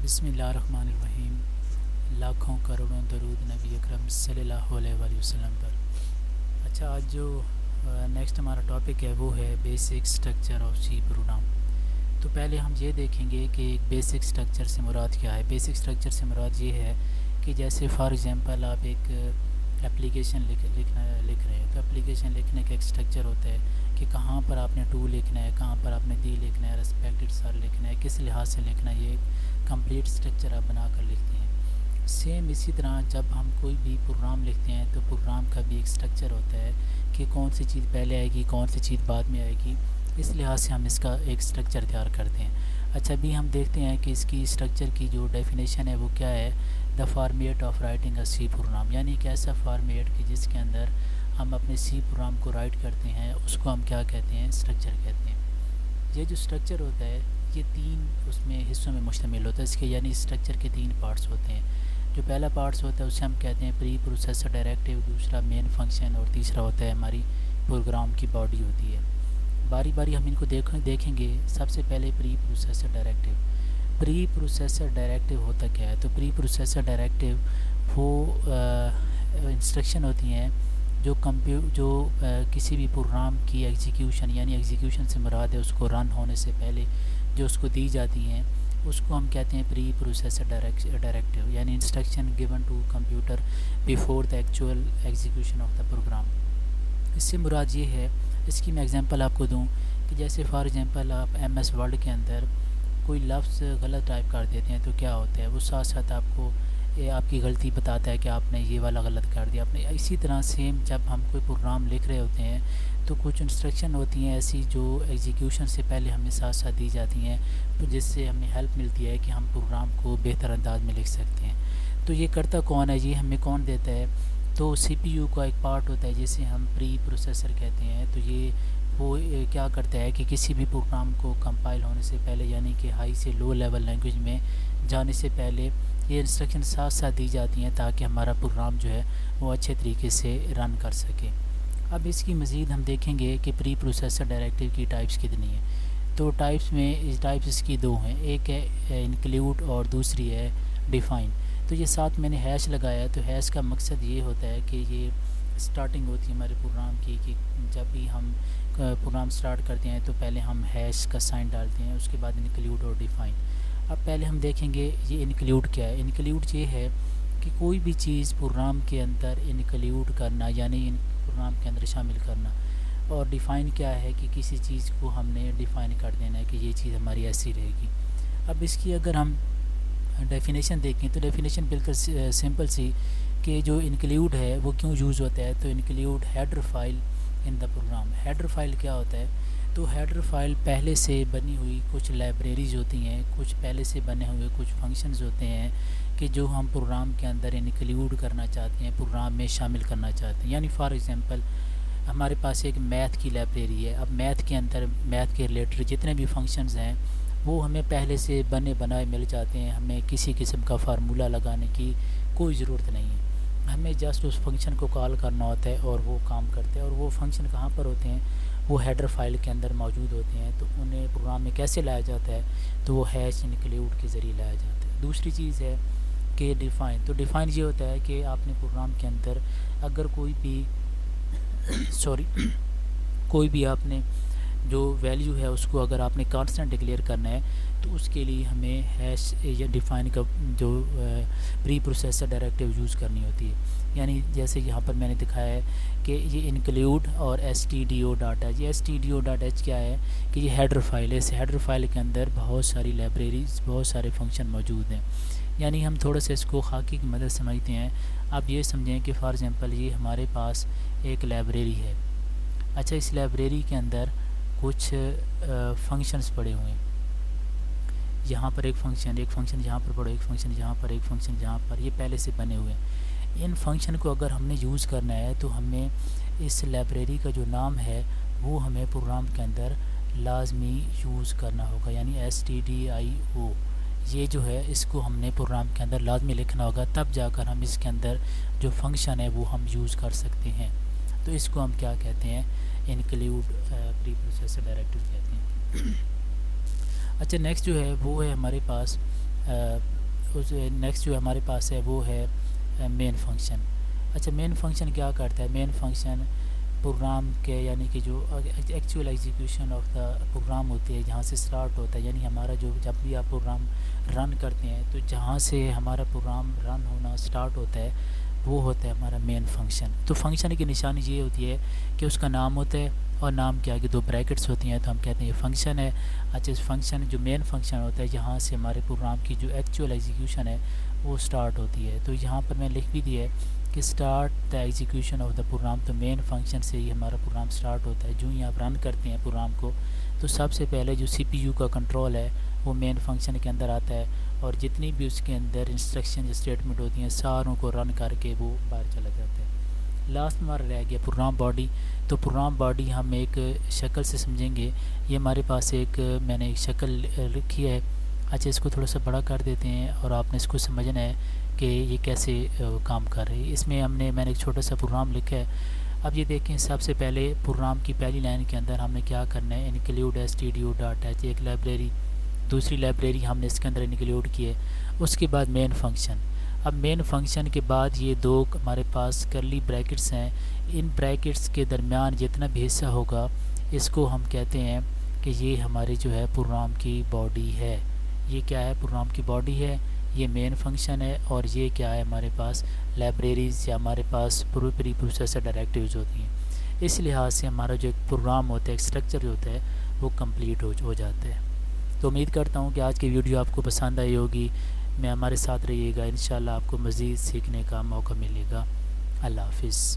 بسم اللہ الرحمن الرحیم۔ لاکھوں کروڑوں درود نبی اکرم صلی اللہ علیہ وآلہ وسلم پر۔ اچھا، آج جو نیکسٹ ہمارا ٹاپک ہے وہ ہے basic structure of C program. تو پہلے ہم یہ دیکھیں گے کہ ایک بیسک سٹرکچر سے مراد کیا ہے۔ بیسک سٹرکچر سے مراد یہ ہے کہ جیسے فار ایگزامپل آپ ایک اپلیکیشن لکھ رہے ہیں، تو اپلیکیشن لکھنے کا ایک سٹرکچر ہوتا ہے کہ کہاں پر آپ نے ٹو لکھنا ہے، کہاں پر آپ نے دی لکھنا ہے، ریسپیکٹڈ سر لکھنا ہے، کس لحاظ سے لکھنا ہے، یہ ایک کمپلیٹ سٹرکچر آپ بنا کر لکھتے ہیں۔ سیم اسی طرح جب ہم کوئی بھی پروگرام لکھتے ہیں تو پروگرام کا بھی ایک سٹرکچر ہوتا ہے کہ کون سی چیز پہلے آئے گی، کون سی چیز بعد میں آئے گی، اس لحاظ سے ہم اس کا ایک سٹرکچر تیار کرتے ہیں۔ اچھا، ابھی ہم دیکھتے ہیں کہ اس کی سٹرکچر کی جو ڈیفینیشن ہے وہ کیا ہے۔ The format of writing a C program, یعنی ایک ایسا فارمیٹ کہ جس کے اندر ہم اپنے سی پروگرام کو رائٹ کرتے ہیں، اس کو ہم کیا کہتے ہیں، سٹرکچر کہتے ہیں۔ یہ جو سٹرکچر ہوتا ہے یہ تین اس میں حصوں میں مشتمل ہوتا ہے، اس کے یعنی سٹرکچر کے تین پارٹس ہوتے ہیں۔ جو پہلا پارٹس ہوتا ہے اسے ہم کہتے ہیں پری پروسیسر ڈائریکٹیو، دوسرا مین فنکشن، اور تیسرا ہوتا ہے ہماری پروگرام کی باڈی ہوتی ہے۔ باری باری ہم ان کو دیکھیں گے۔ سب سے پہلے پری پروسیسر ڈائریکٹیو۔ پری پروسیسر ڈائریکٹیو ہوتا کیا ہے؟ تو پری پروسیسر ڈائریکٹیو وہ انسٹرکشن ہوتی ہیں جو کسی بھی پروگرام کی ایگزیکیوشن، یعنی ایگزیکیوشن سے مراد ہے اس کو رن ہونے سے پہلے جو اس کو دی جاتی ہیں، اس کو ہم کہتے ہیں پری پروسیسر ڈائریکٹیو، یعنی instruction given to computer before the actual execution of the program. اس سے مراد یہ ہے، اس کی میں ایگزامپل آپ کو دوں کہ جیسے فار ایگزامپل آپ ایم ایس ورڈ کے اندر کوئی لفظ غلط ٹائپ کر دیتے ہیں تو کیا ہوتا ہے، وہ ساتھ ساتھ آپ کو آپ کی غلطی بتاتا ہے کہ آپ نے یہ والا غلط کر دیا آپ نے۔ اسی طرح سیم جب ہم کوئی پروگرام لکھ رہے ہوتے ہیں تو کچھ انسٹرکشن ہوتی ہیں ایسی جو ایگزیکیوشن سے پہلے ہمیں ساتھ ساتھ دی جاتی ہیں، تو جس سے ہمیں ہیلپ ملتی ہے کہ ہم پروگرام کو بہتر انداز میں لکھ سکتے ہیں۔ تو یہ کرتا کون ہے، یہ ہمیں کون دیتا ہے؟ تو سی پی یو کا ایک پارٹ ہوتا ہے جسے ہم پری پروسیسر کہتے ہیں۔ تو یہ وہ کیا کرتا ہے کہ کسی بھی پروگرام کو کمپائل ہونے سے پہلے، یعنی کہ ہائی سے لو لیول لینگویج میں جانے سے پہلے یہ انسٹرکشن ساتھ ساتھ دی جاتی ہیں تاکہ ہمارا پروگرام جو ہے وہ اچھے طریقے سے رن کر سکے۔ اب اس کی مزید ہم دیکھیں گے کہ پری پروسیسر ڈائریکٹیو کی ٹائپس کتنی ہیں۔ تو ٹائپس اس کی دو ہیں، ایک ہے انکلیوڈ اور دوسری ہے ڈیفائن۔ تو یہ ساتھ میں نے ہیش لگایا ہے، تو ہیش کا مقصد یہ ہوتا ہے کہ یہ سٹارٹنگ ہوتی ہے ہمارے پروگرام کی، کہ جب بھی ہم پروگرام سٹارٹ کرتے ہیں تو پہلے ہم ہیش کا سائن ڈالتے ہیں، اس کے بعد انکلیوڈ اور ڈیفائن۔ اب پہلے ہم دیکھیں گے یہ انکلیوڈ کیا ہے۔ انکلیوڈ یہ ہے کہ کوئی بھی چیز پروگرام کے اندر انکلیوڈ کرنا، یعنی پروگرام کے اندر شامل کرنا۔ اور ڈیفائن کیا ہے کہ کسی چیز کو ہم نے ڈیفائن کر دینا ہے کہ یہ چیز ہماری ایسی رہے گی۔ اب اس کی اگر ہم ڈیفینیشن دیکھیں تو ڈیفینیشن بالکل سمپل سی کہ جو انکلیوڈ ہے وہ کیوں یوز ہوتا ہے۔ تو include header file in the program. Header file کیا ہوتا ہے؟ تو ہیڈر فائل پہلے سے بنی ہوئی کچھ لائبریریز ہوتی ہیں، کچھ پہلے سے بنے ہوئے کچھ فنکشنز ہوتے ہیں کہ جو ہم پروگرام کے اندر انکلیوڈ کرنا چاہتے ہیں، پروگرام میں شامل کرنا چاہتے ہیں۔ یعنی فار ایگزامپل ہمارے پاس ایک میتھ کی لائبریری ہے۔ اب میتھ کے اندر میتھ کے ریلیٹڈ جتنے بھی فنکشنز ہیں وہ ہمیں پہلے سے بنے بنائے مل جاتے ہیں، ہمیں کسی قسم کا فارمولہ لگانے کی کوئی ضرورت نہیں ہے، ہمیں جسٹ اس فنکشن کو کال کرنا ہوتا ہے اور وہ کام کرتے ہیں۔ اور وہ فنکشن کہاں پر ہوتے ہیں؟ وہ ہیڈر فائل کے اندر موجود ہوتے ہیں۔ تو انہیں پروگرام میں کیسے لایا جاتا ہے؟ تو وہ ہیش انکلیوڈ کے ذریعے لایا جاتا ہے۔ دوسری چیز ہے کہ ڈیفائن۔ تو ڈیفائن یہ ہوتا ہے کہ آپ نے پروگرام کے اندر اگر کوئی بھی آپ نے جو ویلیو ہے اس کو اگر آپ نے کانسٹنٹ ڈکلیئر کرنا ہے تو اس کے لیے ہمیں ہیش یا ڈیفائن کا جو پری پروسیسر ڈائریکٹیو یوز کرنی ہوتی ہے۔ یعنی جیسے یہاں پر میں نے دکھایا ہے کہ یہ انکلیوڈ اور S T D O dot H. یہ S T D O dot H کیا ہے کہ یہ ہیڈر فائل ہے۔ اس ہیڈر فائل کے اندر بہت ساری لائبریریز، بہت سارے فنکشن موجود ہیں۔ یعنی ہم تھوڑا سا اس کو خاکی کی مدد سمجھتے ہیں۔ آپ یہ سمجھیں کہ فار ایگزامپل یہ ہمارے پاس ایک لائبریری ہے۔ اچھا، اس لائبریری کے اندر کچھ فنکشنز پڑے ہوئے ہیں۔ یہاں پر ایک فنکشن یہاں پر پڑھو، ایک فنکشن یہاں پر، ایک فنکشن یہاں پر، یہ پہلے سے بنے ہوئے ہیں۔ ان فنکشن کو اگر ہم نے یوز کرنا ہے تو ہمیں اس لائبریری کا جو نام ہے وہ ہمیں پروگرام کے اندر لازمی یوز کرنا ہوگا، یعنی ایس ٹی ڈی آئی او، یہ جو ہے اس کو ہم نے پروگرام کے اندر لازمی لکھنا ہوگا، تب جا کر ہم اس کے اندر جو فنکشن ہے وہ ہم یوز کر سکتے ہیں۔ تو اس کو ہم کیا کہتے ہیں؟ انکلیوڈ پری پروسیسر ڈائریکٹیو کہتے ہیں۔ اچھا، نیکسٹ جو ہے وہ ہے ہمارے پاس اس نیکسٹ جو ہمارے پاس ہے وہ ہے مین فنکشن. اچھا مین فنکشن کیا کرتا ہے؟ مین فنکشن پروگرام کے یعنی کہ جو actual execution of the program ہوتی ہے جہاں سے سٹارٹ ہوتا ہے، یعنی ہمارا جو جب بھی آپ پروگرام رن کرتے ہیں تو جہاں سے ہمارا پروگرام رن ہونا سٹارٹ ہوتا ہے وہ ہوتا ہے ہمارا مین فنکشن. تو فنکشن کی نشانی یہ ہوتی ہے کہ اس کا نام ہوتا ہے اور نام کے آگے 2 بریکٹس ہوتی ہیں تو ہم کہتے ہیں یہ فنکشن ہے. اچھا اس فنکشن جو مین فنکشن ہوتا ہے جہاں سے ہمارے پروگرام کی جو ایکچوئل ایگزیکیوشن ہے وہ سٹارٹ ہوتی ہے. تو یہاں پر میں لکھ بھی دیا ہے کہ start the execution of the program. تو مین فنکشن سے ہی ہمارا پروگرام سٹارٹ ہوتا ہے. جو ہی آپ رن کرتے ہیں پروگرام کو تو سب سے پہلے جو سی پی یو کا کنٹرول ہے وہ مین فنکشن کے اندر آتا ہے اور جتنی بھی اس کے اندر انسٹرکشن اسٹیٹمنٹ ہوتی ہیں ساروں کو رن کر کے وہ باہر چلا جاتا ہے. لاسٹ میں ہمارا رہ گیا پروگرام باڈی. تو پروگرام باڈی ہم ایک شکل سے سمجھیں گے. یہ ہمارے پاس ایک میں نے ایک شکل لکھی ہے. اچھا اس کو تھوڑا سا بڑا کر دیتے ہیں اور آپ نے اس کو سمجھنا ہے کہ یہ کیسے کام کر رہی ہے. اس میں میں نے ایک چھوٹا سا پروگرام لکھا ہے. اب یہ دیکھیں سب سے پہلے پروگرام کی پہلی لائن کے اندر ہم نے کیا کرنا ہے انکلیوڈ stdio.h ایک لائبریری، دوسری لائبریری ہم نے اس کے اندر انکلیوڈ کی ہے. اس کے بعد مین فنکشن. اب مین فنکشن کے بعد یہ 2 ہمارے پاس کرلی بریکٹس ہیں. ان بریکٹس کے درمیان جتنا بھی حصہ ہوگا اس کو ہم کہتے ہیں کہ یہ ہمارے جو ہے پروگرام کی باڈی ہے. یہ کیا ہے؟ پروگرام کی باڈی ہے. یہ مین فنکشن ہے اور یہ کیا ہے ہمارے پاس لائبریریز یا ہمارے پاس پری پروسیسر ڈائریکٹیوز ہوتی ہیں. اس لحاظ سے ہمارا جو ایک پروگرام ہوتا ہے ایک اسٹرکچر جو ہوتا ہے وہ کمپلیٹ ہو جاتا ہے. تو امید کرتا ہوں کہ آج کی ویڈیو آپ کو پسند آئی ہوگی. میں ہمارے ساتھ رہیے گا، انشاءاللہ آپ کو مزید سیکھنے کا موقع ملے گا. اللہ حافظ.